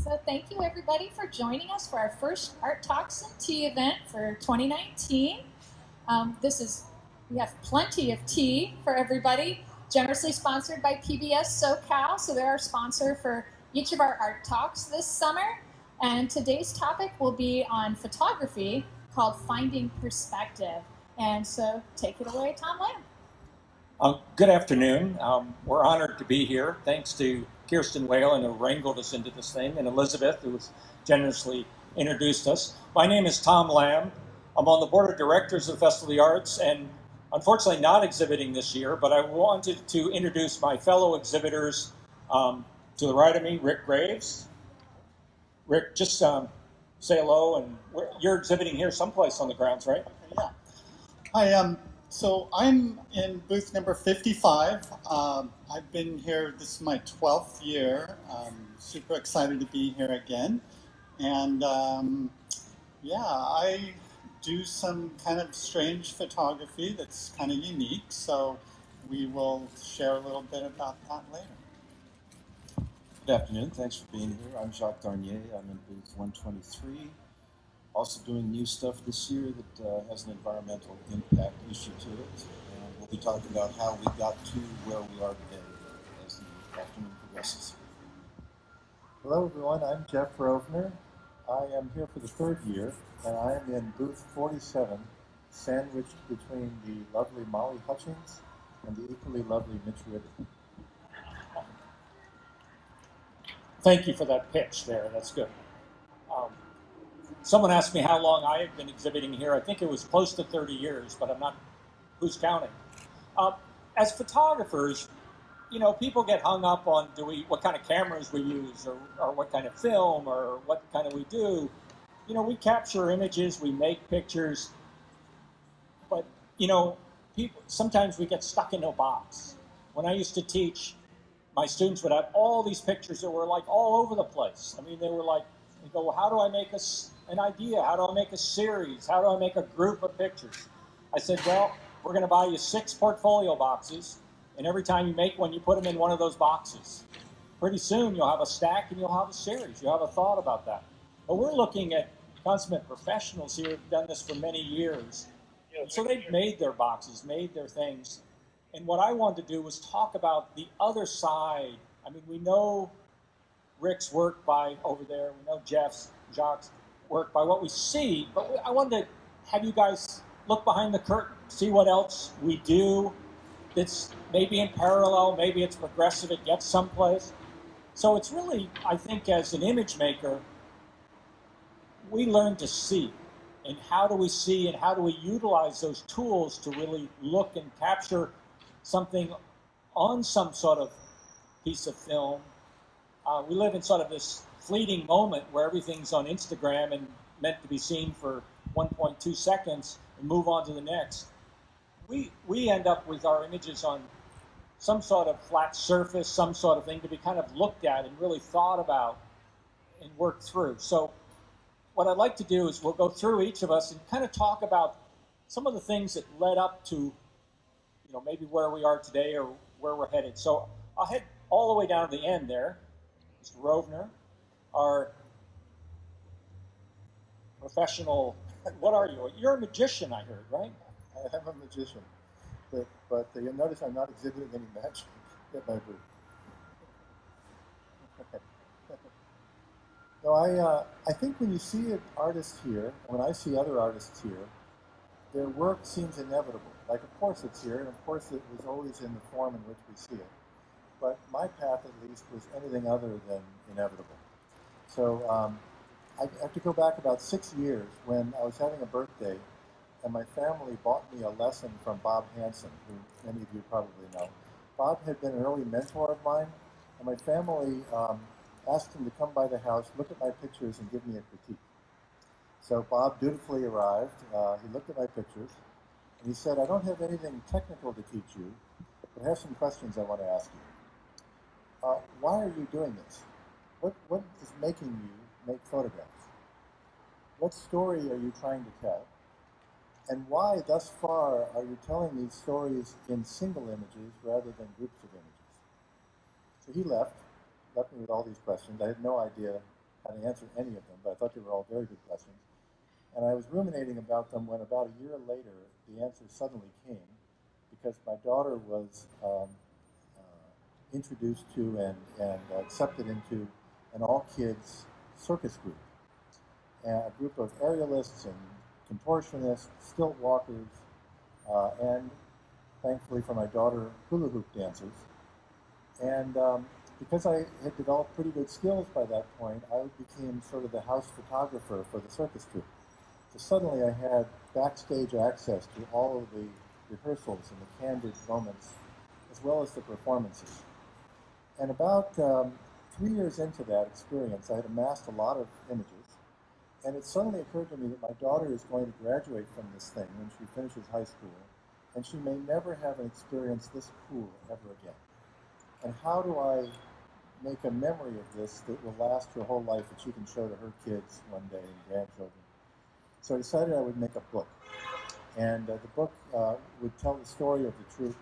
So thank you everybody for joining us for our first Art Talks and Tea event for 2019. We have plenty of tea for everybody, generously sponsored by PBS SoCal, so they're our sponsor for each of our Art Talks this summer. And today's topic will be on photography called Finding Perspective. And so take it away, Tom Lamb. Good afternoon. We're honored to be here. Thanks to Kirsten Whalen, who wrangled us into this thing, and Elizabeth, who has generously introduced us. My name is Tom Lamb. I'm on the board of directors of the Festival of the Arts, and unfortunately not exhibiting this year, but I wanted to introduce my fellow exhibitors. To the right of me, Rick Graves. Rick, just say hello, and you're exhibiting here someplace on the grounds, right? Yeah. Hi, so I'm in booth number 55. I've been here, this is my 12th year. Super excited to be here again. And yeah, I do some kind of strange photography that's kind of unique. So we will share a little bit about that later. Good afternoon, thanks for being here. I'm Jacques Garnier, I'm in booth 123. Also doing new stuff this year that has an environmental impact issue to it. And we'll be talking about how we got to where we are today as the afternoon progresses. Hello everyone, I'm Jeff Rovner. I am here for the third year, and I am in booth 47, sandwiched between the lovely Molly Hutchings and the equally lovely Mitch Ribbon. Thank you for that pitch there, that's good. Someone asked me how long I have been exhibiting here. I think it was close to 30 years, but I'm not, who's counting? As photographers, you know, people get hung up on what kind of cameras we use or what kind of film or what kind of we do. You know, we capture images, we make pictures, but, you know, sometimes we get stuck in a box. When I used to teach, my students would have all these pictures that were like all over the place. I mean, they were like, they go, well, how do I make an idea? How do I make a series? How do I make a group of pictures? I said, well, we're going to buy you 6 portfolio boxes, and every time you make one, you put them in one of those boxes. Pretty soon, you'll have a stack and you'll have a series. You'll have a thought about that. But we're looking at consummate professionals here who've done this for many years. So they've made their boxes, made their things. And what I wanted to do was talk about the other side. I mean, we know Rick's work by over there. We know Jacques' work by what we see. But I wanted to have you guys look behind the curtain, see what else we do that's maybe in parallel, maybe it's progressive, it gets someplace. So it's really, I think, as an image maker, we learn to see. And how do we see and how do we utilize those tools to really look and capture something on some sort of piece of film? We live in sort of this fleeting moment where everything's on Instagram and meant to be seen for 1.2 seconds and move on to the next. We end up with our images on some sort of flat surface, some sort of thing to be kind of looked at and really thought about and worked through. So what I'd like to do is we'll go through each of us and kind of talk about some of the things that led up to, you know, maybe where we are today or where we're headed. So I'll head all the way down to the end there. Mr. Rovner, our professional, what are you? You're a magician, I heard, right? I am a magician, but you'll notice I'm not exhibiting any magic at my booth. No, I think when you see an artist here, when I see other artists here, their work seems inevitable. Like, of course it's here, and of course it was always in the form in which we see it. But my path, at least, was anything other than inevitable. So I have to go back about 6 years when I was having a birthday, and my family bought me a lesson from Bob Hansen, who many of you probably know. Bob had been an early mentor of mine, and my family asked him to come by the house, look at my pictures, and give me a critique. So Bob dutifully arrived. He looked at my pictures, and he said, I don't have anything technical to teach you, but I have some questions I want to ask you. Why are you doing this? What is making you make photographs? What story are you trying to tell? And why, thus far, are you telling these stories in single images rather than groups of images? So he left me with all these questions. I had no idea how to answer any of them, but I thought they were all very good questions. And I was ruminating about them when about a year later, the answer suddenly came, because my daughter was introduced to and accepted into an all-kids circus group, a group of aerialists and contortionists, stilt walkers, and thankfully for my daughter, hula hoop dancers. And because I had developed pretty good skills by that point, I became sort of the house photographer for the circus troupe. So suddenly I had backstage access to all of the rehearsals and the candid moments, as well as the performances. And about 3 years into that experience, I had amassed a lot of images. And it suddenly occurred to me that my daughter is going to graduate from this thing when she finishes high school, and she may never have an experience this cool ever again. And how do I make a memory of this that will last her whole life, that she can show to her kids one day and grandchildren? So I decided I would make a book. And the book would tell the story of the troupe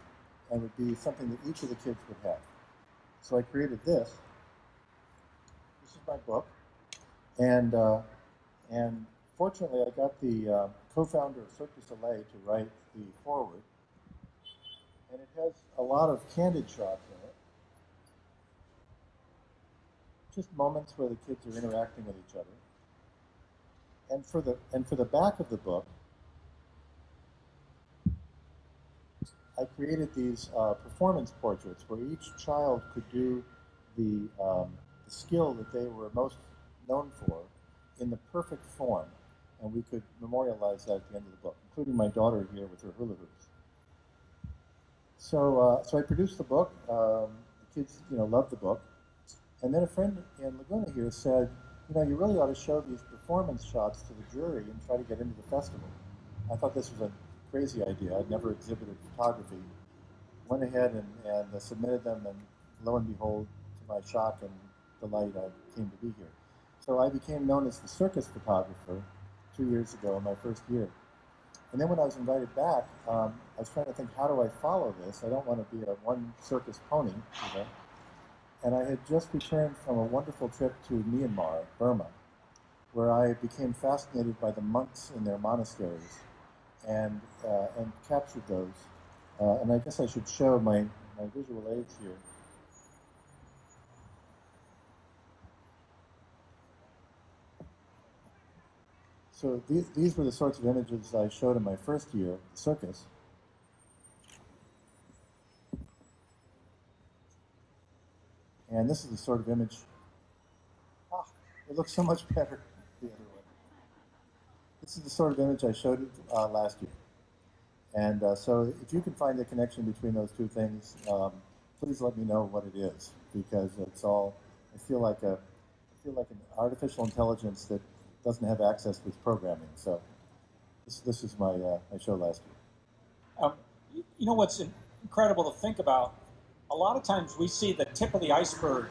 and would be something that each of the kids would have. So I created this. This is my book. And fortunately, I got the co-founder of Cirque du Soleil to write the foreword. And it has a lot of candid shots in it. Just moments where the kids are interacting with each other. And for the back of the book, I created these performance portraits where each child could do the skill that they were most known for in the perfect form, and we could memorialize that at the end of the book, including my daughter here with her hula hoops. So I produced the book. The kids, loved the book. And then a friend in Laguna here said, you really ought to show these performance shots to the jury and try to get into the festival. I thought this was a crazy idea. I'd never exhibited photography. Went ahead and submitted them, and lo and behold, to my shock and delight, I came to be here. So I became known as the circus photographer 2 years ago in my first year. And then when I was invited back, I was trying to think, how do I follow this? I don't want to be a one circus pony, And I had just returned from a wonderful trip to Myanmar, Burma, where I became fascinated by the monks in their monasteries and captured those. And I guess I should show my visual aids here. So these were the sorts of images I showed in my first year, the circus. And this is the sort of image, it looks so much better the other way. This is the sort of image I showed last year. And so if you can find a connection between those two things, please let me know what it is, because it's all, I feel like an artificial intelligence that doesn't have access to its programming. So this is my show last year. What's incredible to think about, a lot of times we see the tip of the iceberg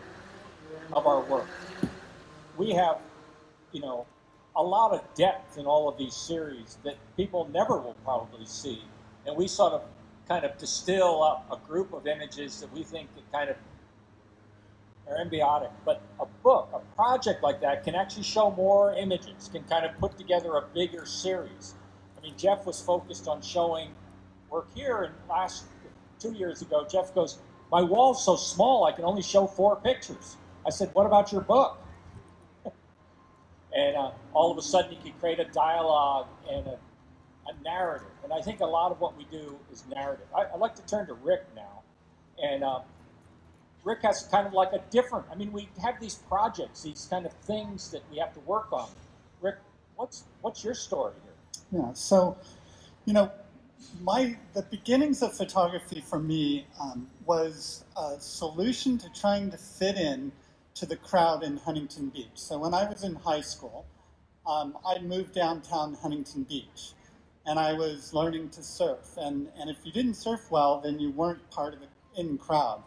of our work. We have, a lot of depth in all of these series that people never will probably see. And we sort of kind of distill up a group of images that we think that kind of are symbiotic. But a book, a project like that can actually show more images, can kind of put together a bigger series. I mean, Jeff was focused on showing work here, and 2 years ago, Jeff goes, my wall's so small, I can only show 4 pictures. I said, what about your book? And all of a sudden, you can create a dialogue and a narrative. And I think a lot of what we do is narrative. I'd like to turn to Rick now. And Rick has kind of like a different, we have these projects, these kind of things that we have to work on. Rick, what's your story here? Yeah, so, the beginnings of photography for me was a solution to trying to fit in to the crowd in Huntington Beach. So when I was in high school, I moved downtown Huntington Beach, and I was learning to surf. And if you didn't surf well, then you weren't part of the in crowd.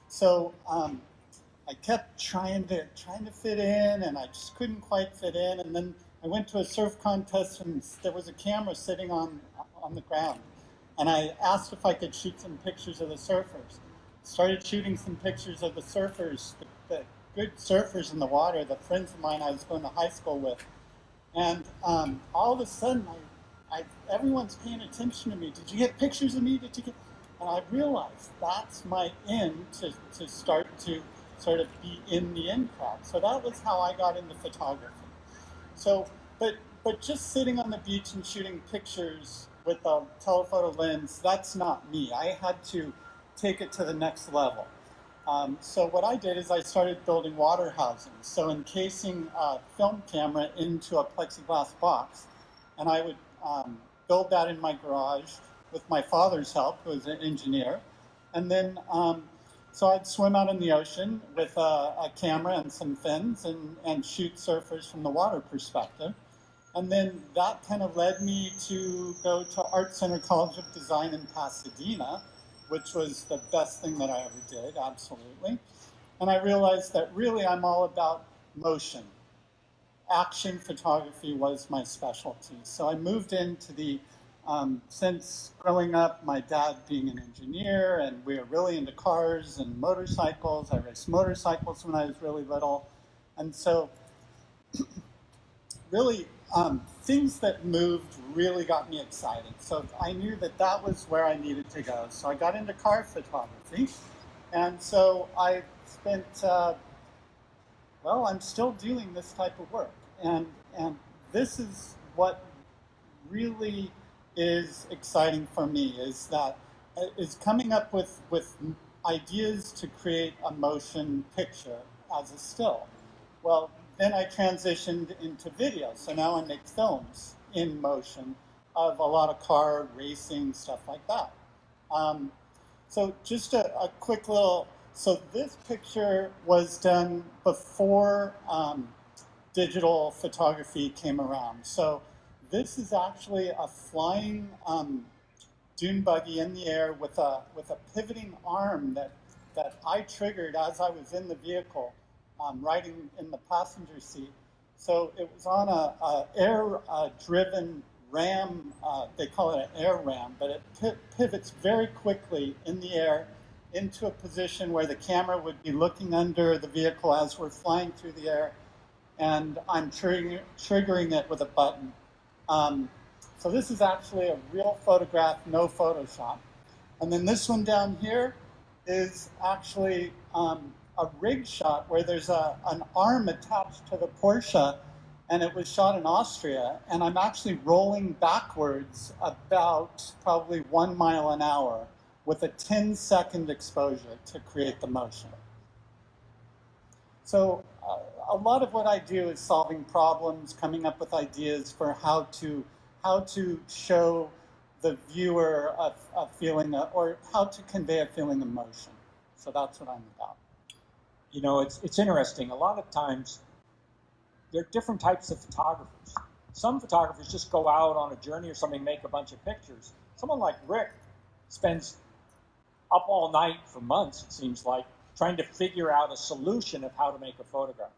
So I kept trying to fit in, and I just couldn't quite fit in. And then I went to a surf contest, and there was a camera sitting on the ground. And I asked if I could shoot some pictures of the surfers. Started shooting some pictures of the surfers that good surfers in the water, the friends of mine I was going to high school with. And all of a sudden, everyone's paying attention to me. Did you get pictures of me? Did you get? And I realized that's my in to start to sort of be in the in crowd. So that was how I got into photography. So, but just sitting on the beach and shooting pictures with a telephoto lens, that's not me. I had to take it to the next level. So what I did is I started building water housings. So encasing a film camera into a plexiglass box, and I would build that in my garage with my father's help, who was an engineer. And then, so I'd swim out in the ocean with a camera and some fins and shoot surfers from the water perspective. And then that kind of led me to go to Art Center College of Design in Pasadena, which was the best thing that I ever did, absolutely. And I realized that really I'm all about motion. Action photography was my specialty. So I moved into the, since growing up, my dad being an engineer, and we were really into cars and motorcycles. I raced motorcycles when I was really little. And so really, things that moved really got me excited. So I knew that that was where I needed to go. So I got into car photography. And so I spent, well, I'm still doing this type of work. And this is what really is exciting for me, is coming up with ideas to create a motion picture as a still. Well, then I transitioned into video. So now I make films in motion of a lot of car racing, stuff like that. So just a quick little, so this picture was done before digital photography came around. So this is actually a flying dune buggy in the air with a pivoting arm that I triggered as I was in the vehicle. Riding in the passenger seat. So it was on a air-driven ram, they call it an air ram, but it pivots very quickly in the air into a position where the camera would be looking under the vehicle as we're flying through the air, and I'm triggering it with a button. So this is actually a real photograph, no Photoshop. And then this one down here is actually a rig shot where there's an arm attached to the Porsche, and it was shot in Austria, and I'm actually rolling backwards about probably 1 mile an hour with a 10-second exposure to create the motion. So a lot of what I do is solving problems, coming up with ideas for how to show the viewer a feeling, or how to convey a feeling of motion. So that's what I'm about. You know, it's interesting. A lot of times, there are different types of photographers. Some photographers just go out on a journey or something, make a bunch of pictures. Someone like Rick spends up all night for months, it seems like, trying to figure out a solution of how to make a photograph.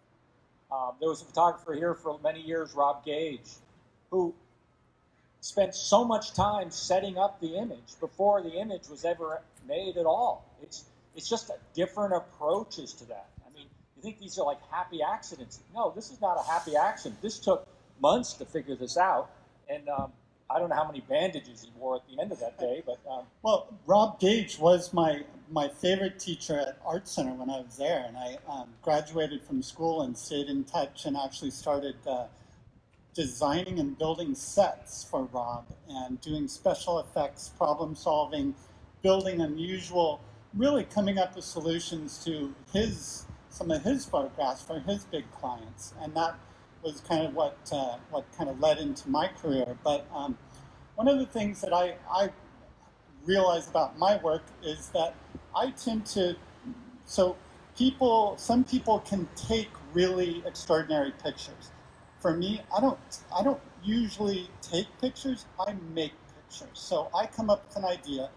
There was a photographer here for many years, Rob Gage, who spent so much time setting up the image before the image was ever made at all. It's just different approaches to that. I mean, you think these are like happy accidents. No, this is not a happy accident. This took months to figure this out. And I don't know how many bandages he wore at the end of that day, but... Well, Rob Gage was my favorite teacher at Art Center when I was there. And I graduated from school and stayed in touch and actually started designing and building sets for Rob and doing special effects, problem solving, building unusual, really coming up with solutions to some of his photographs for his big clients. And that was kind of what kind of led into my career. But one of the things that I realize about my work is that I tend to, so some people can take really extraordinary pictures. For me, I don't usually take pictures, I make pictures. So I come up with an idea,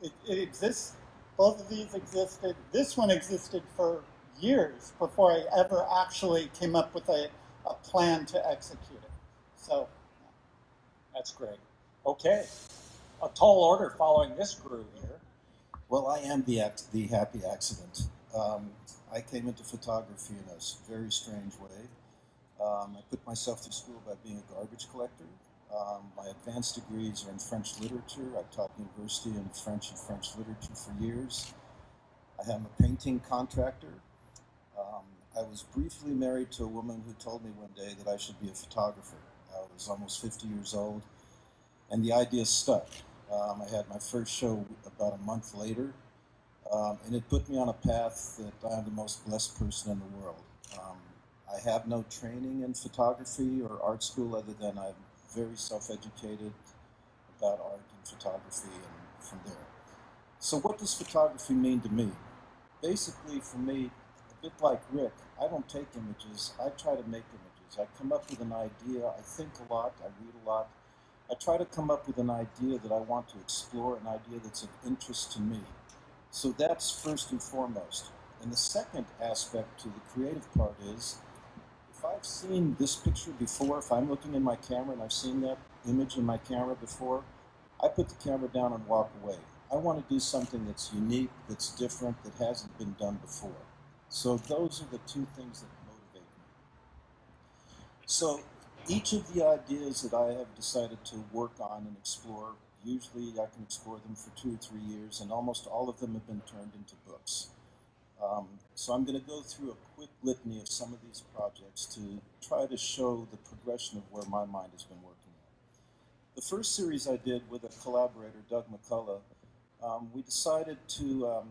it exists, both of these existed, this one existed for years before I ever actually came up with a plan to execute it. So that's great. Okay, a tall order following this groove here. Well, I am the happy accident. I came into photography in a very strange way. I put myself through school by being a garbage collector. My advanced degrees are in French literature. I taught university in French and French literature for years. I am a painting contractor. I was briefly married to a woman who told me one day that I should be a photographer. I was almost 50 years old, and the idea stuck. I had my first show about a month later, and it put me on a path that I am the most blessed person in the world. I have no training in photography or art school other than I'm very self-educated about art and photography and from there. So what does photography mean to me? Basically, for me, a bit like Rick, I don't take images, I try to make images. I come up with an idea, I think a lot, I read a lot. I try to come up with an idea that I want to explore, an idea that's of interest to me. So that's first and foremost. And the second aspect to the creative part is, if I've seen this picture before, if I'm looking in my camera and I've seen that image in my camera before, I put the camera down and walk away. I want to do something that's unique, that's different, that hasn't been done before. So those are the two things that motivate me. So each of the ideas that I have decided to work on and explore, usually I can explore them for 2 or 3 years, and almost all of them have been turned into books. So I'm going to go through a quick litany of some of these projects to try to show the progression of where my mind has been working at. The first series I did with a collaborator, Doug McCullough, we decided to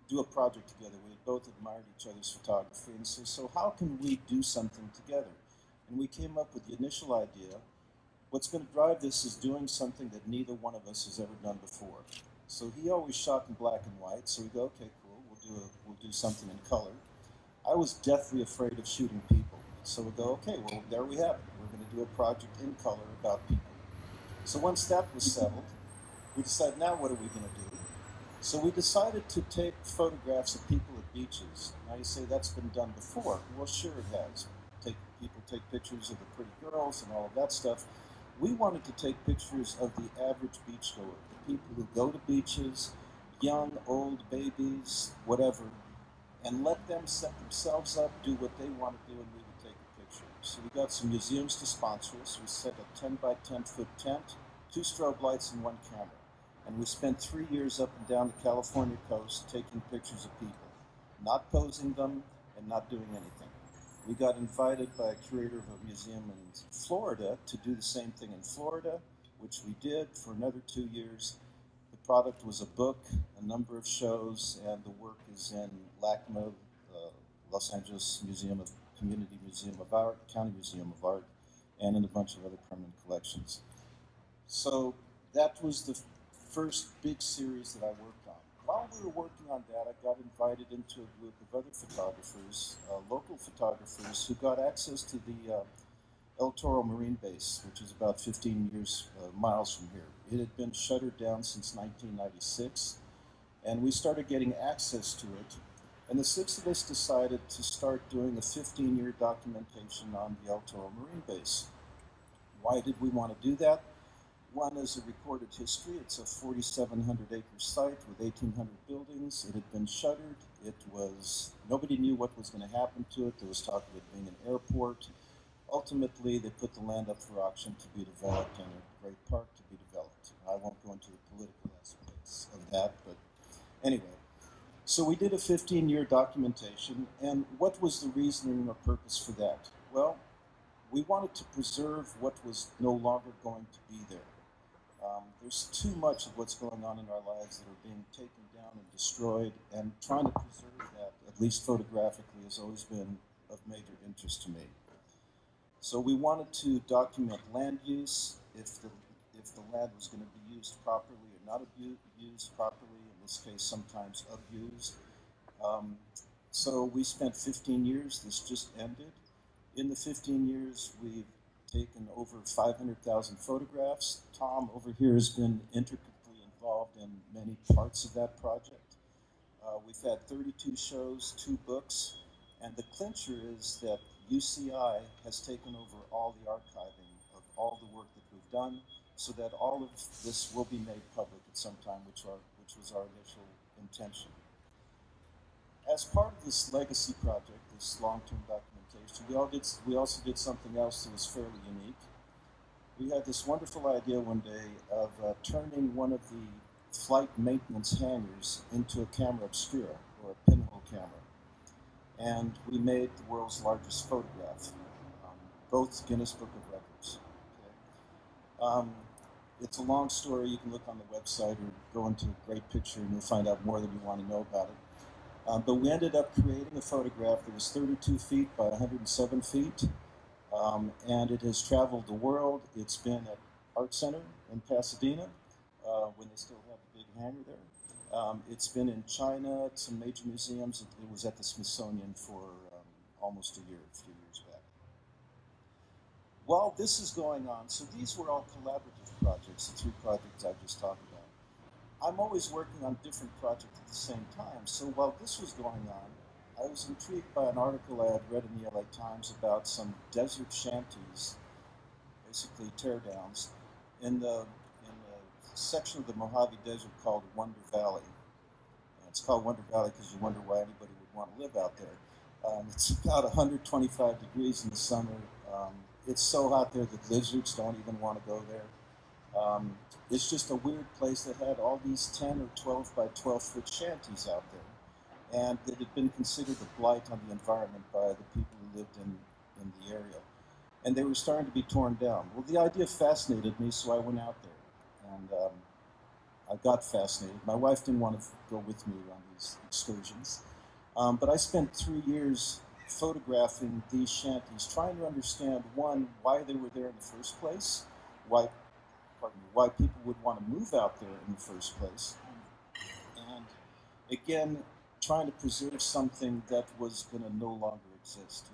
do a project together. We had both admired each other's photography and said, so how can we do something together? And we came up with the initial idea. What's going to drive this is doing something that neither one of us has ever done before. So he always shot in black and white, so we go, okay, cool, we'll do something in color. I was deathly afraid of shooting people. So we go, okay, well, there we have it. We're going to do a project in color about people. So once that was settled, we decided, now what are we going to do? So we decided to take photographs of people at beaches. Now you say that's been done before. Well, sure it has. People take pictures of the pretty girls and all of that stuff. We wanted to take pictures of the average beachgoer, the people who go to beaches, young, old, babies, whatever, and let them set themselves up, do what they want to do, and we would take a picture. So we got some museums to sponsor us. We set a 10 by 10 foot tent, 2 strobe lights, and 1 camera. And we spent 3 years up and down the California coast taking pictures of people, not posing them and not doing anything. We got invited by a curator of a museum in Florida to do the same thing in Florida, which we did for another 2 years. The product was a book, a number of shows, and the work is in LACMA, Los Angeles Community Museum of Art, County Museum of Art, and in a bunch of other permanent collections. So that was the first big series that I worked on. While we were working on that, I got invited into a group of other photographers, local photographers, who got access to the El Toro Marine Base, which is about 15 miles from here. It had been shuttered down since 1996, and we started getting access to it. And the 6 of us decided to start doing a 15-year documentation on the El Toro Marine Base. Why did we want to do that? One is a recorded history. It's a 4,700-acre site with 1,800 buildings. It had been shuttered. Nobody knew what was going to happen to it. There was talk of it being an airport. Ultimately, they put the land up for auction to be developed and a great park to be developed. I won't go into the political aspects of that, but anyway. So we did a 15-year documentation, and what was the reasoning or purpose for that? Well, we wanted to preserve what was no longer going to be there. There's too much of what's going on in our lives that are being taken down and destroyed, and trying to preserve that, at least photographically, has always been of major interest to me. So we wanted to document land use, if the land was going to be used properly or not used properly, in this case sometimes abused. So we spent 15 years, this just ended. In the 15 years, we've taken over 500,000 photographs. Tom over here has been intricately involved in many parts of that project. We've had 32 shows, 2 books, and the clincher is that UCI has taken over all the archiving of all the work that we've done, so that all of this will be made public at some time, which was our initial intention. as part of this legacy project, this long-term documentation, we also did something else that was fairly unique. We had this wonderful idea one day of turning one of the flight maintenance hangars into a camera obscura, or a pinhole camera. And we made the world's largest photograph, both Guinness Book of Records. Okay? It's a long story. You can look on the website or go into a great picture and you'll find out more than you want to know about it. But we ended up creating a photograph that was 32 feet by 107 feet. And it has traveled the world. It's been at Art Center in Pasadena, when they still have the big hangar there. It's been in China at some major museums. It was at the Smithsonian for almost a few years back. While this is going on, so these were all collaborative projects, the 3 projects I just talked about. I'm always working on different projects at the same time. So while this was going on, I was intrigued by an article I had read in the LA Times about some desert shanties, basically teardowns, in the section of the Mojave Desert called Wonder Valley. And it's called Wonder Valley because you wonder why anybody would want to live out there. It's about 125 degrees in the summer. It's so hot there that lizards don't even want to go there. It's just a weird place that had all these 10 or 12 by 12 foot shanties out there. And that had been considered a blight on the environment by the people who lived in the area. And they were starting to be torn down. Well, the idea fascinated me, so I went out there. And I got fascinated. My wife didn't want to go with me on these excursions. But I spent 3 years photographing these shanties, trying to understand, one, why they were there in the first place, why people would want to move out there in the first place, and again, trying to preserve something that was going to no longer exist.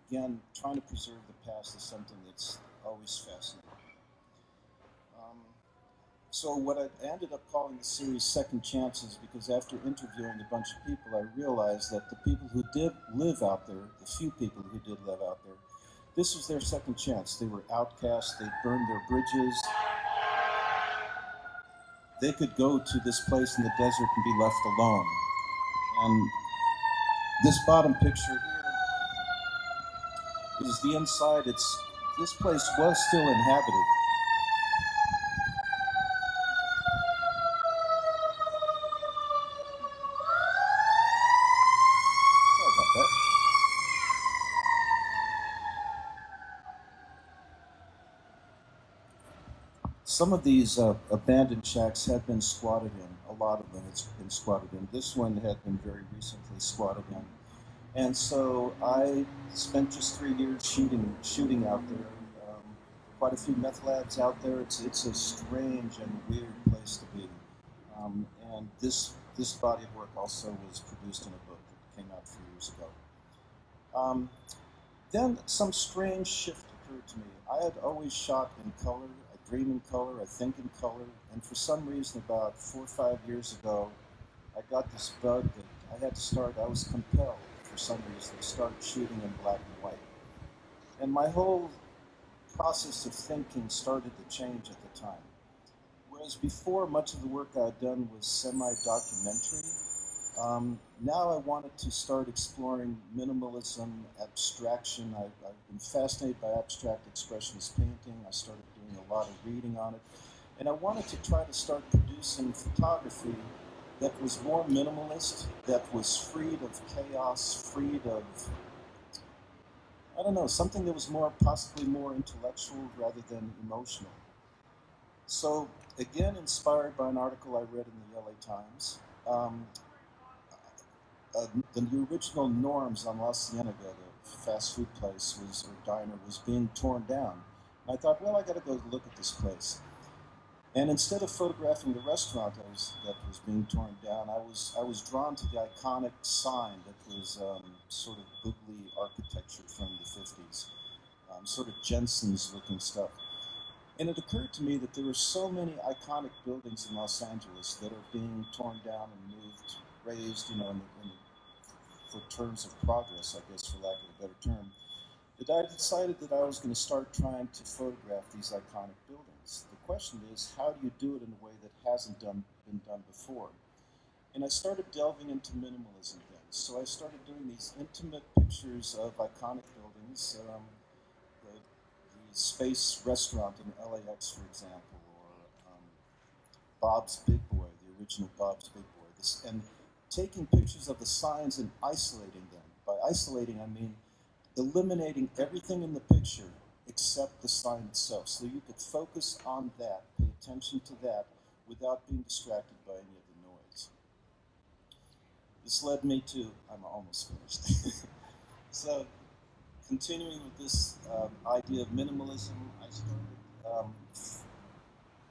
Again, trying to preserve the past is something that's always fascinating. So what I ended up calling the series Second Chances, because after interviewing a bunch of people, I realized that the people who did live out there, the few people who did live out there, this was their second chance. They were outcasts, they burned their bridges. They could go to this place in the desert and be left alone. And this bottom picture here is the inside. This place was still inhabited. Sorry about that. Some of these abandoned shacks had been squatted in. A lot of them had been squatted in. This one had been very recently squatted in. And so I spent just 3 years shooting out there. Quite a few meth labs out there. It's a strange and weird place to be. And this body of work also was produced in a book that came out a few years ago. Then some strange shift occurred to me. I had always shot in color. I dream in color. I think in color. And for some reason, about 4 or 5 years ago, I got this bug that I was compelled for some reason to start shooting in black and white. And my whole process of thinking started to change at the time. Whereas before, much of the work I had done was semi-documentary. Now I wanted to start exploring minimalism, abstraction. I've been fascinated by abstract expressionist painting. I started doing a lot of reading on it. And I wanted to try to start producing photography that was more minimalist, that was freed of chaos, freed of, I don't know, something that was possibly more intellectual rather than emotional. So, again, inspired by an article I read in the LA Times, the original Norms on La Cienega, the fast food place or diner, was being torn down. And I thought, well, I got to go look at this place. And instead of photographing the restaurant that was being torn down, I was drawn to the iconic sign that was sort of boogly architecture from the 50s, sort of Jensen's looking stuff. And it occurred to me that there were so many iconic buildings in Los Angeles that are being torn down and moved, raised, for terms of progress, I guess, for lack of a better term, that I decided that I was going to start trying to photograph these iconic buildings. The question is, how do you do it in a way that hasn't been done before? And I started delving into minimalism then. So I started doing these intimate pictures of iconic buildings, the Space Restaurant in LAX, for example, or Bob's Big Boy, the original Bob's Big Boy, and taking pictures of the signs and isolating them. By isolating, I mean eliminating everything in the picture except the sign itself, so you could focus on that, pay attention to that, without being distracted by any of the noise. This led me to, I'm almost finished. So, continuing with this idea of minimalism, I started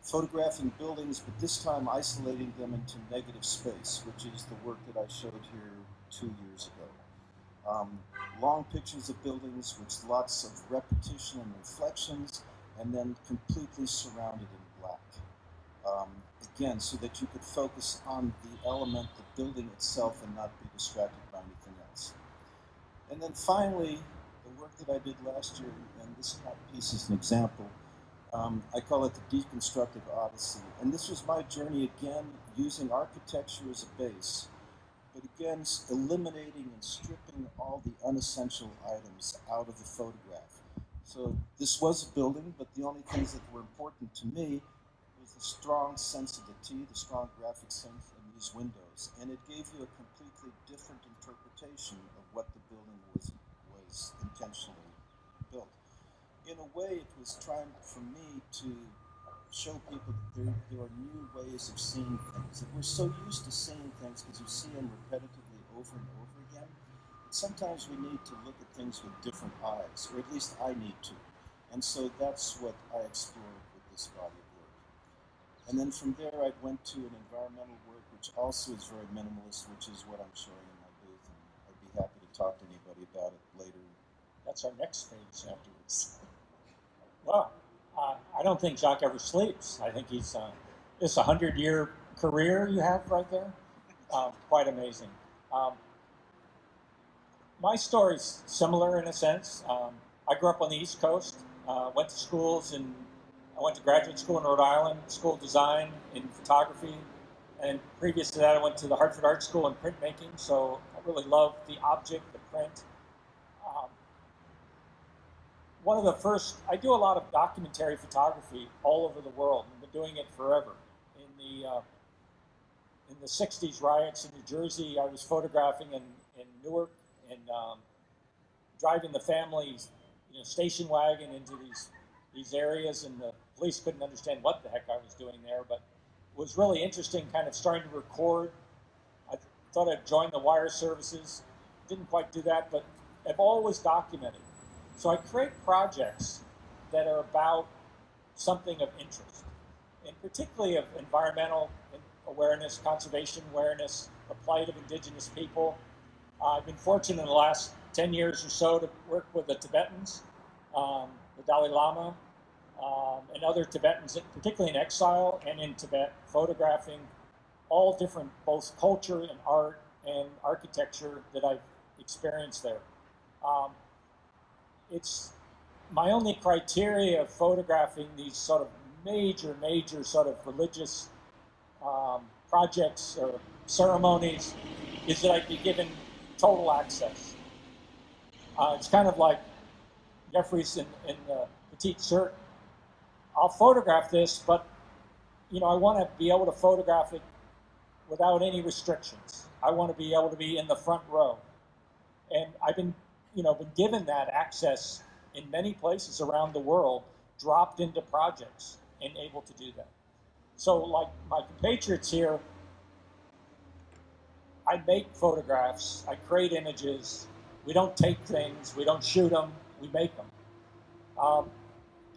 photographing buildings, but this time isolating them into negative space, which is the work that I showed here 2 years ago. Long pictures of buildings with lots of repetition and reflections, and then completely surrounded in black. Again, so that you could focus on the element, the building itself, and not be distracted by anything else. And then finally, the work that I did last year, and this piece is an example, I call it the Deconstructive Odyssey. And this was my journey again, using architecture as a base, but again, eliminating and stripping all the unessential items out of the photograph. So this was a building, but the only things that were important to me was the strong sense of the T, the strong graphic sense in these windows. And it gave you a completely different interpretation of what the building was intentionally built. In a way, it was trying for me to show people that there are new ways of seeing things. That we're so used to seeing things because you see them repetitively over and over again, that sometimes we need to look at things with different eyes, or at least I need to. And so that's what I explored with this body of work. And then from there, I went to an environmental work, which also is very minimalist, which is what I'm showing in my booth, and I'd be happy to talk to anybody about it later. That's our next stage afterwards. Well, I don't think Jacques ever sleeps. I think he's this 100-year career you have right there. Quite amazing. My story's similar in a sense. I grew up on the East Coast. Went to schools I went to graduate school in Rhode Island, school of design in photography, and previous to that, I went to the Hartford Art School in printmaking. So I really love the object, the print. One of the first, I do a lot of documentary photography all over the world. I've been doing it forever. In the 60s riots in New Jersey, I was photographing in Newark and driving the family's station wagon into these areas, and the police couldn't understand what the heck I was doing there, but it was really interesting kind of starting to record. I thought I'd join the wire services. Didn't quite do that, but I've always documented. So I create projects that are about something of interest, and particularly of environmental awareness, conservation awareness, the plight of indigenous people. I've been fortunate in the last 10 years or so to work with the Tibetans, the Dalai Lama, and other Tibetans, particularly in exile and in Tibet, photographing all different, both culture and art and architecture that I've experienced there. It's my only criteria of photographing these sort of major sort of religious projects or ceremonies is that I'd be given total access. It's kind of like Jeffrey's in the Petite Shirt. I'll photograph this, but I want to be able to photograph it without any restrictions. I want to be able to be in the front row, and I've been given that access in many places around the world, dropped into projects and able to do that. So like my compatriots here, I make photographs, I create images. We don't take things, we don't shoot them, we make them.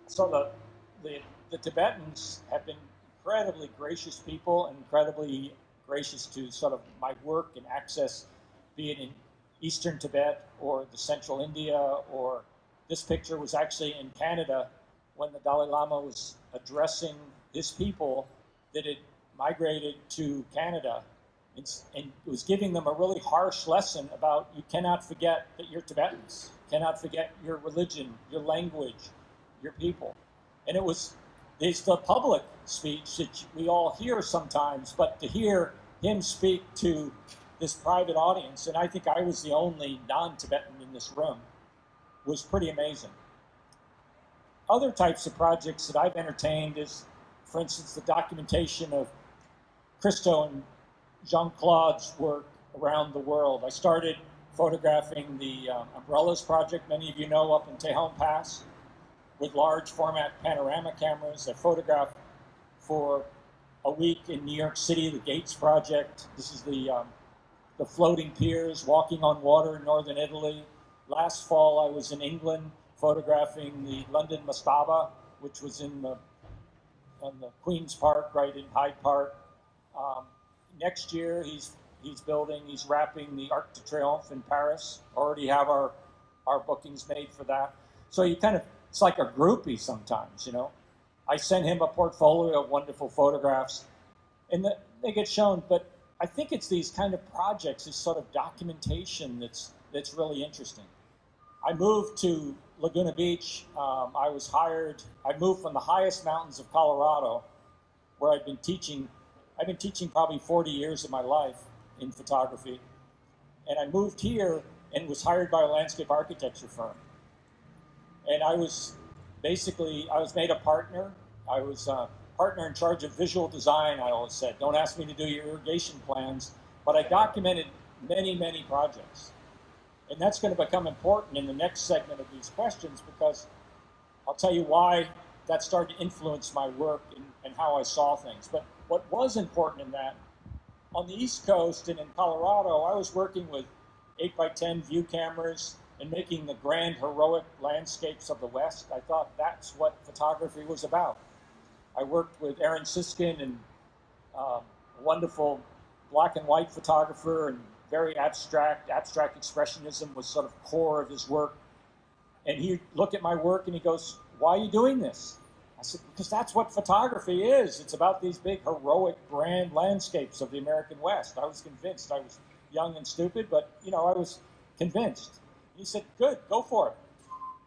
So the Tibetans have been incredibly gracious people and incredibly gracious to sort of my work and access, be it in Eastern Tibet or the Central India, or this picture was actually in Canada when the Dalai Lama was addressing his people that had migrated to Canada, and was giving them a really harsh lesson about you cannot forget that you're Tibetans, cannot forget your religion, your language, your people. And it's the public speech that we all hear sometimes, but to hear him speak to this private audience, and I think I was the only non-Tibetan in this room, was pretty amazing. Other types of projects that I've entertained is, for instance, the documentation of Christo and Jean-Claude's work around the world. I started photographing the Umbrellas project, many of you know, up in Tejon Pass, with large format panorama cameras. I photographed for a week in New York City, the Gates project. This is the floating piers, walking on water in northern Italy. Last fall, I was in England photographing the London Mastaba, which was on the Queen's Park, right in Hyde Park. Next year, he's wrapping the Arc de Triomphe in Paris. Already have our bookings made for that. So it's like a groupie sometimes, you know. I send him a portfolio of wonderful photographs, and they get shown. But I think it's these kind of projects, this sort of documentation that's really interesting. I moved to Laguna Beach. I was hired. I moved from the highest mountains of Colorado, where I've been teaching probably 40 years of my life in photography. And I moved here and was hired by a landscape architecture firm. And I was made a partner. I was a partner in charge of visual design, I always said. Don't ask me to do your irrigation plans, but I documented many, many projects. And that's going to become important in the next segment of these questions, because I'll tell you why that started to influence my work and how I saw things. But what was important in that, on the East Coast and in Colorado, I was working with 8x10 view cameras and making the grand heroic landscapes of the West. I thought that's what photography was about. I worked with Aaron Siskin, and a wonderful black and white photographer, and very abstract expressionism was sort of core of his work. And he looked at my work and he goes, "Why are you doing this?" I said, "Because that's what photography is. It's about these big, heroic, grand landscapes of the American West." I was convinced. I was young and stupid, but I was convinced. He said, "Good, go for it."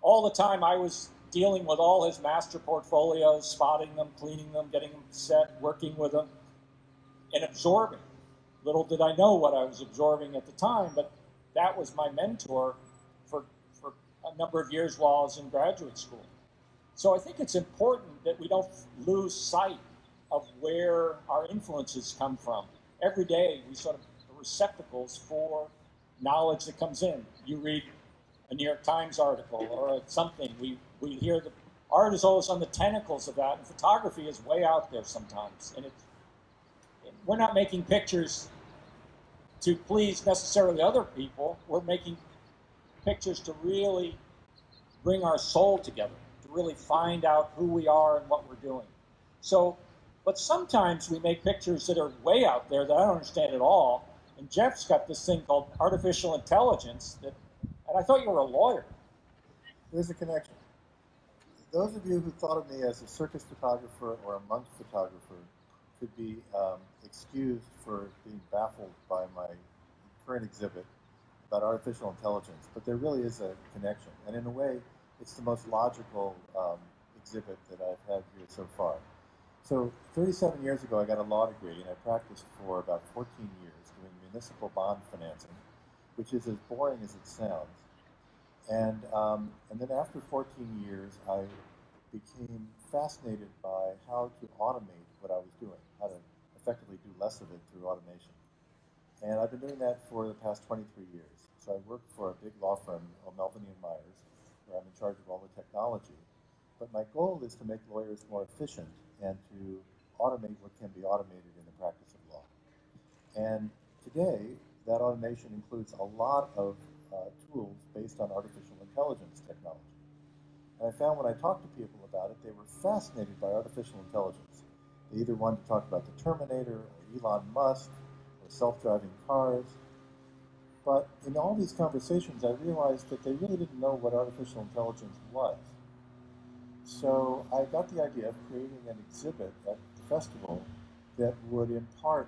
All the time I was dealing with all his master portfolios, spotting them, cleaning them, getting them set, working with them, and absorbing. Little did I know what I was absorbing at the time, but that was my mentor for a number of years while I was in graduate school. So I think it's important that we don't lose sight of where our influences come from. Every day we sort of are receptacles for knowledge that comes in. You read a New York Times article or something, we hear the art is always on the tentacles of that, and photography is way out there sometimes. And we're not making pictures to please necessarily other people. We're making pictures to really bring our soul together, to really find out who we are and what we're doing. So, but sometimes we make pictures that are way out there that I don't understand at all. And Jeff's got this thing called artificial intelligence and I thought you were a lawyer. There's a connection. Those of you who thought of me as a circus photographer or a monk photographer could be excused for being baffled by my current exhibit about artificial intelligence, but there really is a connection. And in a way, it's the most logical exhibit that I've had here so far. So 37 years ago, I got a law degree, and I practiced for about 14 years doing municipal bond financing, which is as boring as it sounds. And then after 14 years, I became fascinated by how to automate what I was doing, how to effectively do less of it through automation. And I've been doing that for the past 23 years. So I work for a big law firm, Melvin & Myers, where I'm in charge of all the technology. But my goal is to make lawyers more efficient and to automate what can be automated in the practice of law. And today, that automation includes a lot of tools based on artificial intelligence technology. And I found when I talked to people about it, they were fascinated by artificial intelligence. They either wanted to talk about the Terminator or Elon Musk or self-driving cars. But in all these conversations, I realized that they really didn't know what artificial intelligence was. So I got the idea of creating an exhibit at the festival that would impart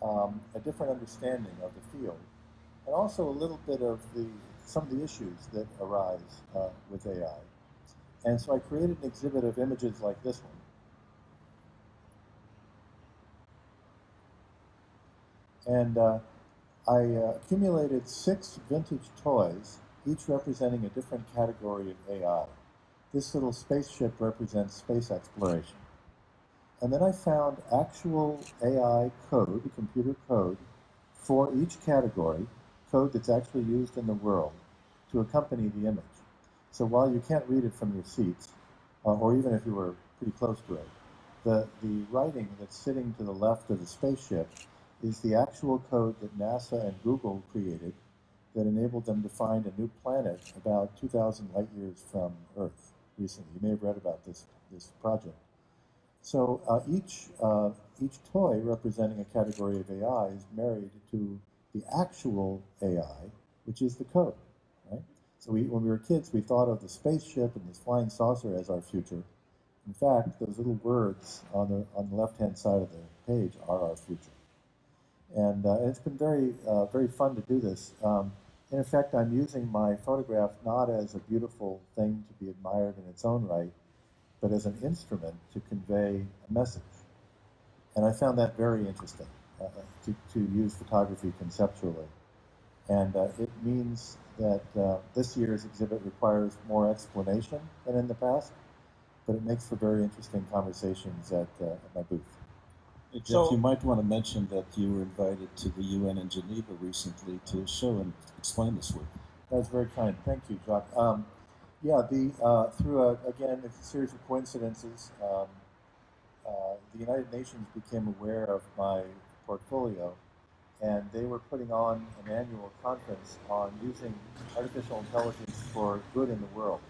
a different understanding of the field, and also a little bit of some of the issues that arise with AI. And so I created an exhibit of images like this one. And I accumulated 6 vintage toys, each representing a different category of AI. This little spaceship represents space exploration. And then I found actual AI code, computer code, for each category, code that's actually used in the world, to accompany the image. So while you can't read it from your seats, or even if you were pretty close to it, the writing that's sitting to the left of the spaceship is the actual code that NASA and Google created that enabled them to find a new planet about 2,000 light years from Earth recently. You may have read about this project. So each toy representing a category of AI is married to the actual AI, which is the code, right? So when we were kids, we thought of the spaceship and this flying saucer as our future. In fact, those little words on the left-hand side of the page are our future. And it's been very fun to do this. In effect, I'm using my photograph not as a beautiful thing to be admired in its own right, but as an instrument to convey a message. And I found that very interesting, to use photography conceptually. And it means that this year's exhibit requires more explanation than in the past, but it makes for very interesting conversations at my booth. Jeff, you might want to mention that you were invited to the UN in Geneva recently to show and explain this work. That's very kind. Thank you, Jacques. Through again, a series of coincidences, the United Nations became aware of my portfolio, and they were putting on an annual conference on using artificial intelligence for good in the world,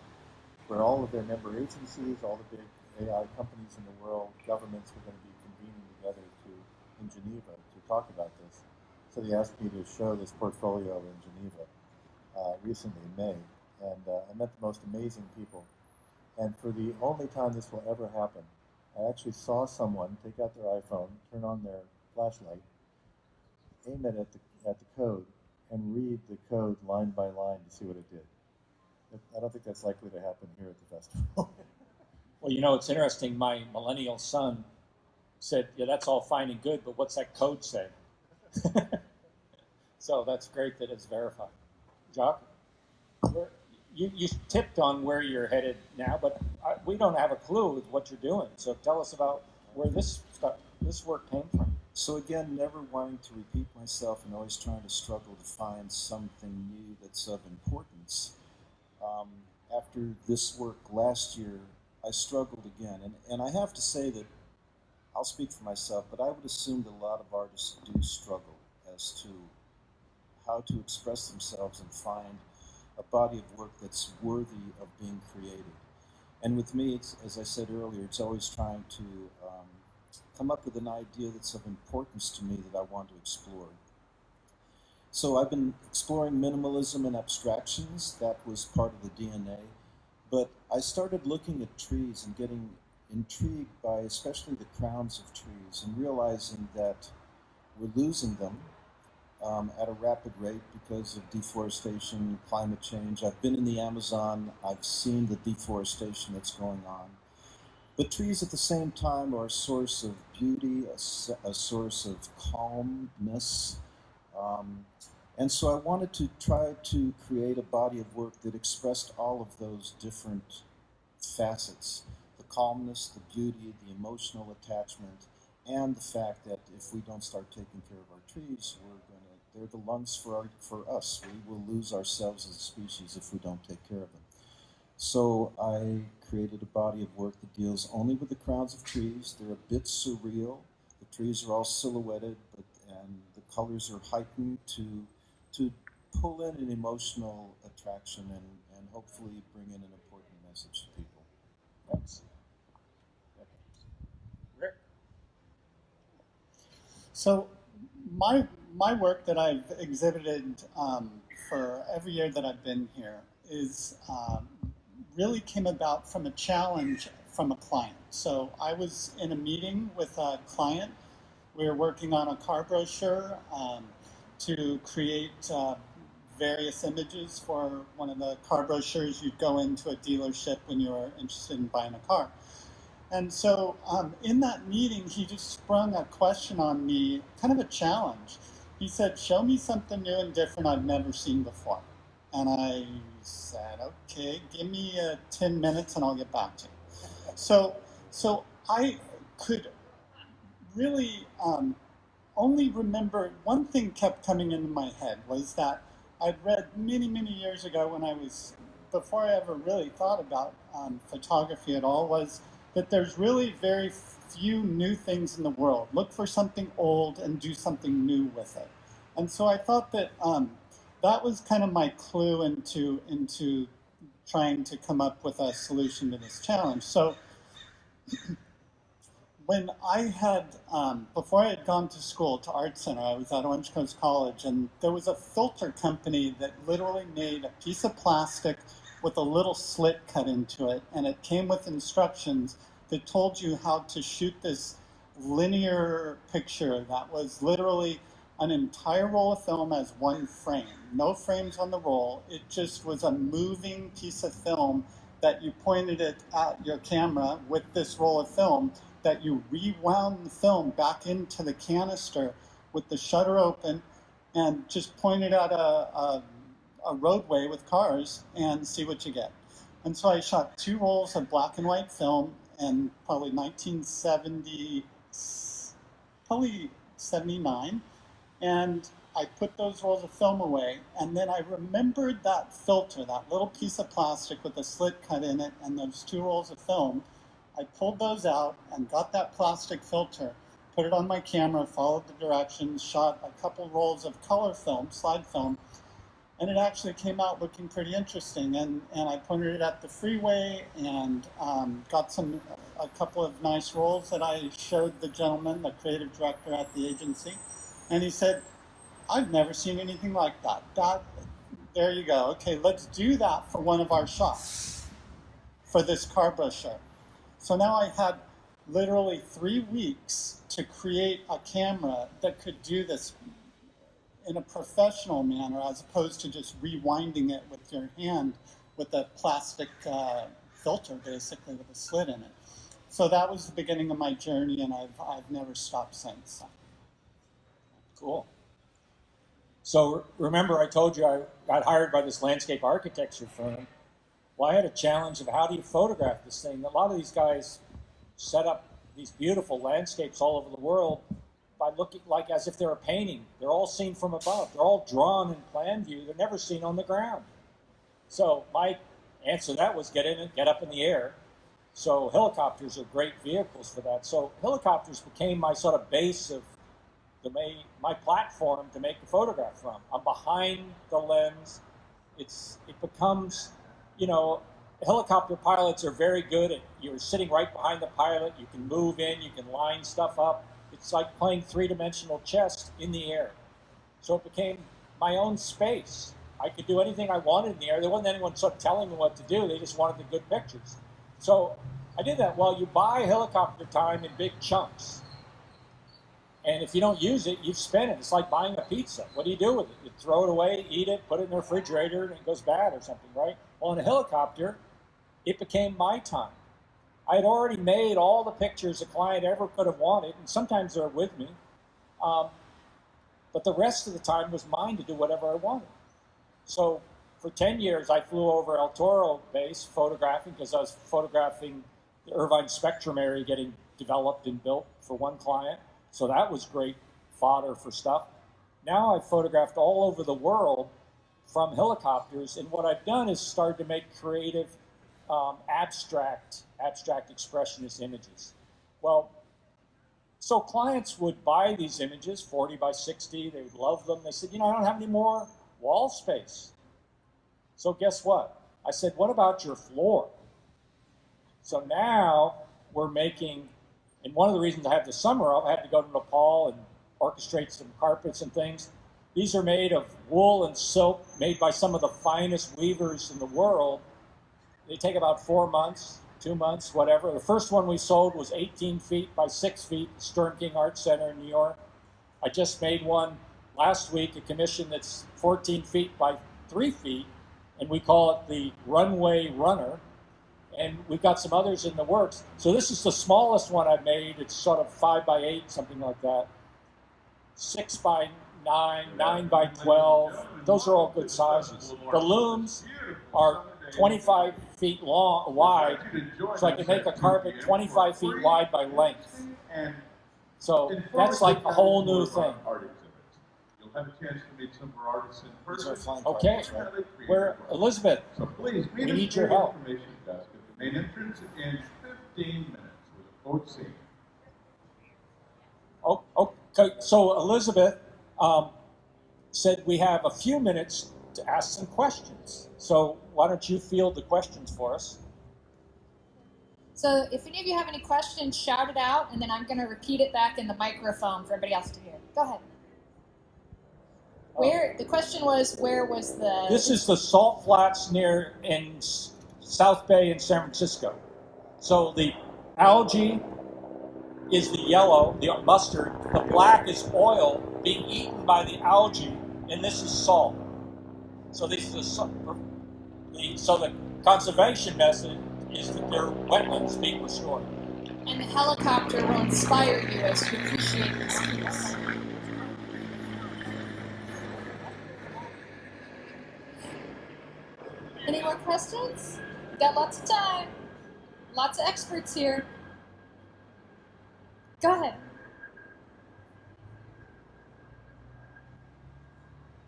where all of their member agencies, all the big AI companies in the world, governments were going to be convening together in Geneva to talk about this. So they asked me to show this portfolio in Geneva recently in May, and I met the most amazing people. And for the only time this will ever happen, I actually saw someone take out their iPhone, turn on their flashlight, aim it at the code, and read the code line by line to see what it did. I don't think that's likely to happen here at the festival. Well, you know, it's interesting. My millennial son said, yeah, that's all fine and good, but what's that code say? So that's great that it's verified. Jacques, you tipped on where you're headed now, but we don't have a clue with what you're doing. So tell us about where this work came from. So again, never wanting to repeat myself and always trying to struggle to find something new that's of importance. After this work last year, I struggled again. And I have to say that, I'll speak for myself, but I would assume that a lot of artists do struggle as to how to express themselves and find a body of work that's worthy of being created. And with me, it's, as I said earlier, it's always trying to come up with an idea that's of importance to me that I want to explore. So I've been exploring minimalism and abstractions. That was part of the DNA. But I started looking at trees and getting intrigued by especially the crowns of trees and realizing that we're losing them at a rapid rate because of deforestation, climate change. I've been in the Amazon. I've seen the deforestation that's going on. But trees at the same time are a source of beauty, a source of calmness. And so I wanted to try to create a body of work that expressed all of those different facets: the calmness, the beauty, the emotional attachment, and the fact that if we don't start taking care of our trees, they're the lungs for us. We will lose ourselves as a species if we don't take care of them. So I created a body of work that deals only with the crowns of trees. They're a bit surreal. The trees are all silhouetted, and the colors are heightened to pull in an emotional attraction and hopefully bring in an important message to people. Thanks. Rick? So my work that I've exhibited for every year that I've been here is really came about from a challenge from a client. So I was in a meeting with a client. We were working on a car brochure to create various images for one of the car brochures you'd go into a dealership when you were interested in buying a car. And so in that meeting, he just sprung a question on me, kind of a challenge. He said, show me something new and different I've never seen before. And I said, okay, give me 10 minutes and I'll get back to you. So I could really only remember, one thing kept coming into my head was that I'd read many, many years ago before I ever really thought about photography at all, was that there's really very few new things in the world. Look for something old and do something new with it. And so I thought that that was kind of my clue into trying to come up with a solution to this challenge. So when I had, before I had gone to school, to Art Center, I was at Orange Coast College, and there was a filter company that literally made a piece of plastic with a little slit cut into it, and it came with instructions that told you how to shoot this linear picture that was literally an entire roll of film as one frame. No frames on the roll. It just was a moving piece of film that you pointed it at your camera with this roll of film, that you rewound the film back into the canister with the shutter open and just pointed at a roadway with cars and see what you get. And so I shot 2 rolls of black and white film in probably 79. And I put those rolls of film away, and then I remembered that filter, that little piece of plastic with a slit cut in it and those 2 rolls of film. I pulled those out and got that plastic filter, put it on my camera, followed the directions, shot a couple rolls of color film, slide film, and it actually came out looking pretty interesting. And I pointed it at the freeway and got a couple of nice rolls that I showed the gentleman, the creative director at the agency, and he said, I've never seen anything like that. There you go. Okay, let's do that for one of our shots for this car brochure. So now I had literally 3 weeks to create a camera that could do this in a professional manner, as opposed to just rewinding it with your hand with a plastic filter, basically, with a slit in it. So that was the beginning of my journey, and I've never stopped since. Cool. So remember I told you I got hired by this landscape architecture firm. Well, I had a challenge of how do you photograph this thing? A lot of these guys set up these beautiful landscapes all over the world by looking like as if they're a painting. They're all seen from above. They're all drawn in plan view. They're never seen on the ground. So my answer to that was get in and get up in the air. So helicopters are great vehicles for that. So helicopters became my sort of base of my platform to make the photograph from. I'm behind the lens. It becomes, helicopter pilots are very good at, you're sitting right behind the pilot, you can move in, you can line stuff up. It's like playing 3-dimensional chess in the air. So it became my own space. I could do anything I wanted in the air. There wasn't anyone sort of telling me what to do. They just wanted the good pictures. So I did that. Well, you buy helicopter time in big chunks. And if you don't use it, you've spent it. It's like buying a pizza. What do you do with it? You throw it away, eat it, put it in the refrigerator, and it goes bad or something, right? Well, in a helicopter, it became my time. I had already made all the pictures a client ever could have wanted, and sometimes they're with me. But the rest of the time was mine to do whatever I wanted. So for 10 years, I flew over El Toro base photographing, because I was photographing the Irvine Spectrum area getting developed and built for one client. So that was great fodder for stuff. Now I've photographed all over the world from helicopters, and what I've done is started to make creative, abstract expressionist images. Well, so clients would buy these images, 40 by 60, they would love them. They said, I don't have any more wall space. So guess what? I said, what about your floor? So now we're making, and one of the reasons I have the summer off, I had to go to Nepal and orchestrate some carpets and things. These are made of wool and silk, made by some of the finest weavers in the world. They take about 4 months, 2 months, whatever. The first one we sold was 18 feet by 6 feet, Stern King Art Center in New York. I just made one last week, a commission that's 14 feet by 3 feet, and we call it the Runway Runner. And we've got some others in the works. So this is the smallest one I've made. It's sort of 5 by 8, something like that. 6 by 9 by 12. Those are all good sizes. The looms are 25 feet wide, so I can make a carpet 25 feet wide by length. So that's like a whole new thing. You'll have a chance to meet some of our artists in person. Okay, where Elizabeth, So please we meet need us your at the help. information desk at the main entrance in 15 minutes. We look forward to seeing you. Oh, okay, so Elizabeth said we have a few minutes to ask some questions. So why don't you field the questions for us? So if any of you have any questions, shout it out, and then I'm going to repeat it back in the microphone for everybody else to hear. Go ahead. The question was, where was the... This is the salt flats in South Bay in San Francisco. So the algae is the yellow, the mustard. The black is oil being eaten by the algae, and this is salt. So this is so the conservation method is that there are wetlands being restored. And the helicopter will inspire you as you appreciate this piece. Any more questions? We got lots of time. Lots of experts here. Go ahead.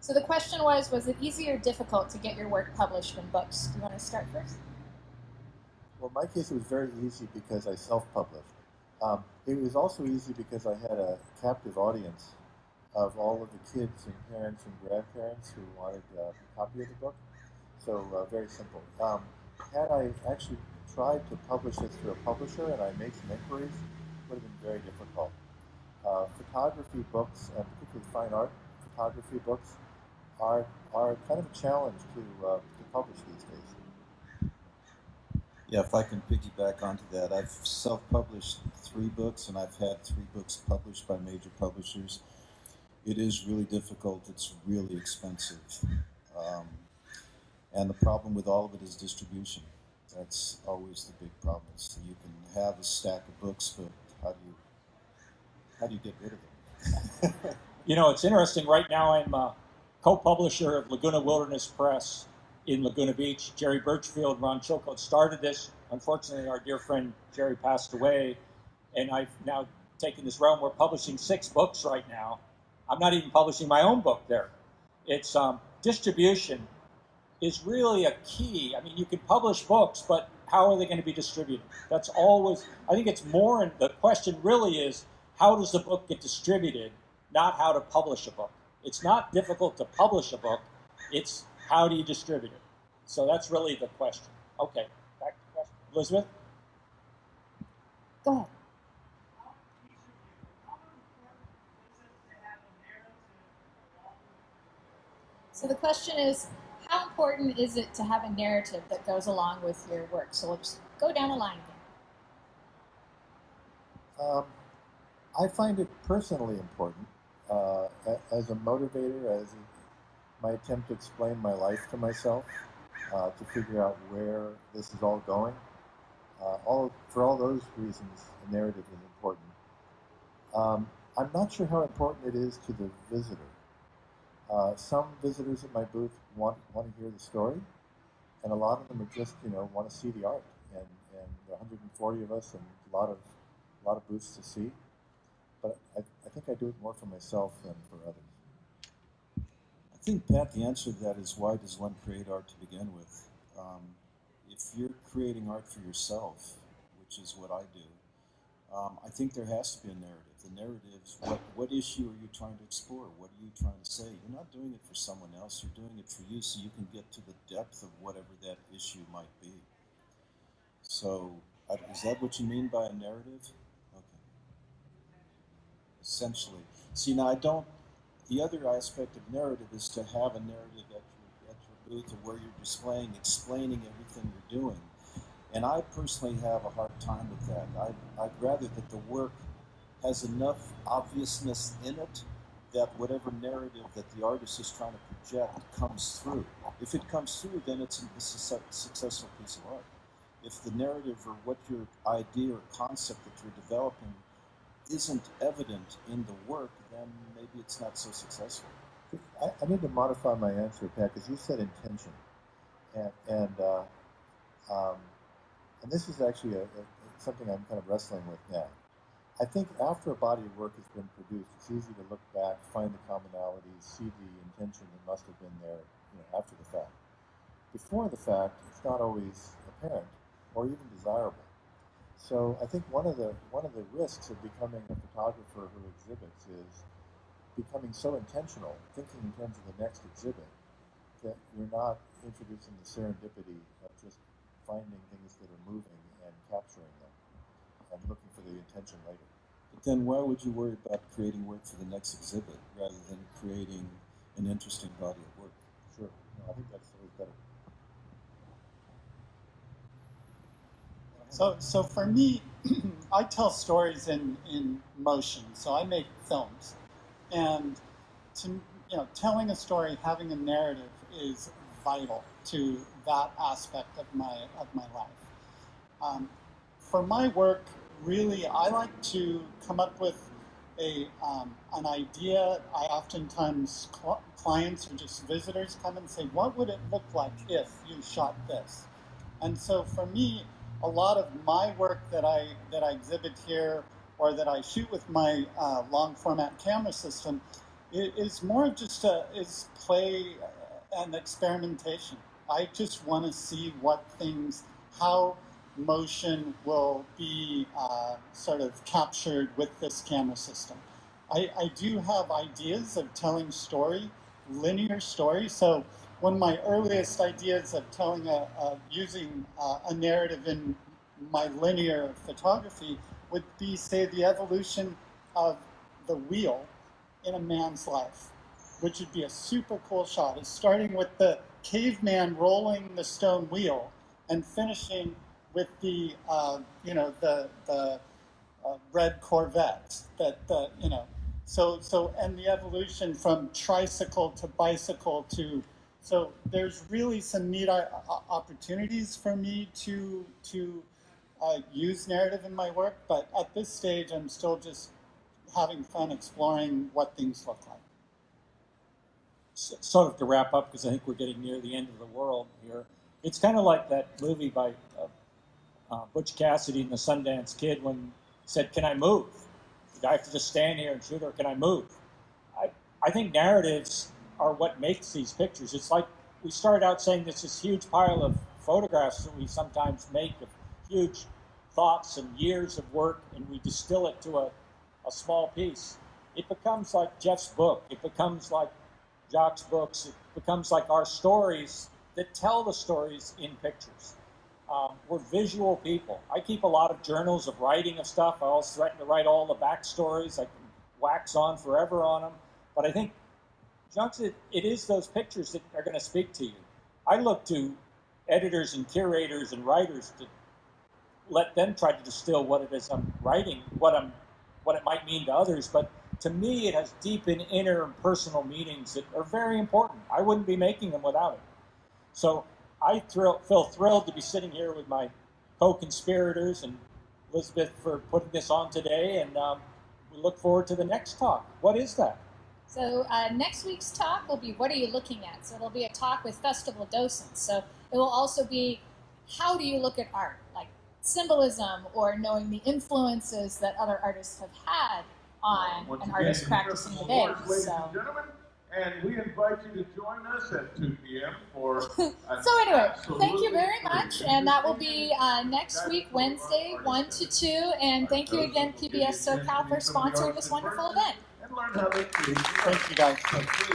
So the question was it easy or difficult to get your work published in books? Do you want to start first? Well, in my case, it was very easy because I self-published. It was also easy because I had a captive audience of all of the kids and parents and grandparents who wanted a copy of the book. So very simple. Had I actually tried to publish it through a publisher and I made some inquiries, it would have been very difficult. Photography books, and particularly fine art photography books, are kind of a challenge to publish these days. Yeah, if I can piggyback onto that, I've self-published 3 books, and I've had 3 books published by major publishers. It is really difficult. It's really expensive. And the problem with all of it is distribution. That's always the big problem. So you can have a stack of books, but how do you get rid of them? You know, it's interesting. Right now I'm a co-publisher of Laguna Wilderness Press in Laguna Beach. Jerry Birchfield, Ron Chilcote started this. Unfortunately, our dear friend Jerry passed away, and I've now taken this realm. We're publishing 6 books right now. I'm not even publishing my own book there. It's distribution is really a key. I mean, you can publish books, but how are they going to be distributed? That's always, I think it's more, and the question really is, how does the book get distributed, not how to publish a book. It's not difficult to publish a book, it's how do you distribute it? So that's really the question. Okay, back to the question. Elizabeth? Go ahead. So the question is, how important is it to have a narrative that goes along with your work? So we'll just go down the line again. I find it personally important as a motivator, as my attempt to explain my life to myself, to figure out where this is all going. For all those reasons, a narrative is important. I'm not sure how important it is to the visitor. Some visitors at my booth want to hear the story, and a lot of them are just want to see the art. And there are 140 of us, and a lot of booths to see. But I think I do it more for myself than for others. I think, Pat, the answer to that is, why does one create art to begin with? If you're creating art for yourself, which is what I do, I think there has to be a narrative. The narrative is, what issue are you trying to explore? What are you trying to say? You're not doing it for someone else. You're doing it for you, so you can get to the depth of whatever that issue might be. So, is that what you mean by a narrative? Okay. Essentially. See, now the other aspect of narrative is to have a narrative at your booth, or where you're explaining everything you're doing. And I personally have a hard time with that. I'd rather that the work has enough obviousness in it that whatever narrative that the artist is trying to project comes through. If it comes through, then it's a successful piece of art. If the narrative or what your idea or concept that you're developing isn't evident in the work, then maybe it's not so successful. I need to modify my answer, Pat, because you said intention, and this is actually something I'm kind of wrestling with now. I think after a body of work has been produced, it's easy to look back, find the commonalities, see the intention that must have been there, after the fact. Before the fact, it's not always apparent or even desirable. So I think one of the risks of becoming a photographer who exhibits is becoming so intentional, thinking in terms of the next exhibit, that you're not introducing the serendipity of just finding things that are moving and capturing them and looking for the intention later. But then why would you worry about creating work for the next exhibit rather than creating an interesting body of work? Sure. No, I think that's always better. So for me, I tell stories in motion. So I make films, and telling a story, having a narrative is vital to that aspect of my life. For my work, really, I like to come up with an idea. I oftentimes clients or just visitors come and say, "What would it look like if you shot this?" And so for me, a lot of my work that I exhibit here or that I shoot with my long format camera system is more of just is play and experimentation. I just want to see how motion will be sort of captured with this camera system. I do have ideas of telling linear story. So one of my earliest ideas of telling using a narrative in my linear photography would be, say, the evolution of the wheel in a man's life, which would be a super cool shot. It's starting with the caveman rolling the stone wheel and finishing with the red Corvette and the evolution from tricycle to bicycle to. So there's really some neat opportunities for me to use narrative in my work, but at this stage, I'm still just having fun exploring what things look like. Sort of to wrap up, because I think we're getting near the end of the world here. It's kind of like that movie by Butch Cassidy and the Sundance Kid when he said, "Can I move? Do I have to just stand here and shoot, or can I move?" I think narratives are what makes these pictures. It's like we started out saying there's this huge pile of photographs that we sometimes make of huge thoughts and years of work, and we distill it to a small piece. It becomes like Jeff's book. It becomes like Jacques' books. It becomes like our stories that tell the stories in pictures. We're visual people. I keep a lot of journals of writing of stuff. I always threaten to write all the backstories. I can wax on forever on them. But I think, Jacques, it is those pictures that are going to speak to you. I look to editors and curators and writers to let them try to distill what it is I'm writing, what it might mean to others. But to me, it has deep and inner and personal meanings that are very important. I wouldn't be making them without it. So I feel thrilled to be sitting here with my co-conspirators and Elizabeth for putting this on today, and we look forward to the next talk. What is that? So next week's talk will be, what are you looking at? So it'll be a talk with festival docents. So it will also be, how do you look at art? Like symbolism or knowing the influences that other artists have had on an artist practicing today. Ladies and gentlemen, and we invite you to join us at 2 p.m. for So anyway, thank you very much, and that will be next week, Wednesday, 1 to 2, and thank you again, PBS SoCal, for sponsoring this wonderful event. And learn how they create. Thank you, guys.